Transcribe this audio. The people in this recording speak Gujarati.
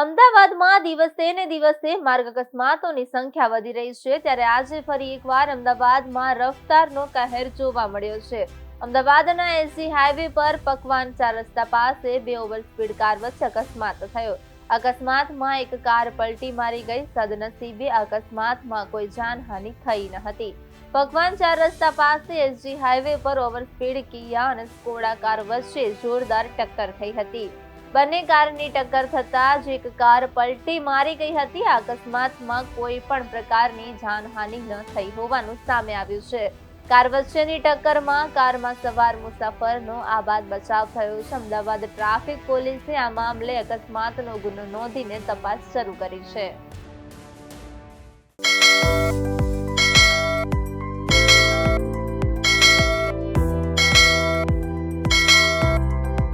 અમદાવાદમાં દિવસે ને દિવસે માર્ગ અકસ્માતોની સંખ્યા વધી રહી છે, ત્યારે આજે ફરી એકવાર અમદાવાદમાં રફતારનો કહેર જોવા મળ્યો છે. અમદાવાદના એસજી હાઈવે પર પકવાન 4 રસ્તા પાસે બે ઓવરસ્પીડ કાર વચ્ચે અકસ્માત થયો. અકસ્માતમાં એક કાર પલટી મારી ગઈ. સદનસીબે અકસ્માતમાં કોઈ જાનહાનિ થઈ ન હતી. પકવાન 4 રસ્તા પાસે એસજી હાઈવે પર ઓવરસ્પીડ કિયા અને સ્કોડા કાર વચ્ચે જોરદાર ટક્કર થઈ હતી. બંને કારની ટક્કર થતાં જ એક કાર પલટી મારી ગઈ હતી. આ અકસ્માતમાં કોઈ પણ પ્રકારની જાનહાનિ ન થઈ હોવાનું સામે આવ્યું છે. કાર વચ્ચેની ટક્કરમાં કારમાં સવાર મુસાફરનો આબાદ બચાવ થયો છે. અમદાવાદ ટ્રાફિક પોલીસે આ મામલે અકસ્માતનો ગુનો નોંધીને તપાસ શરૂ કરી છે.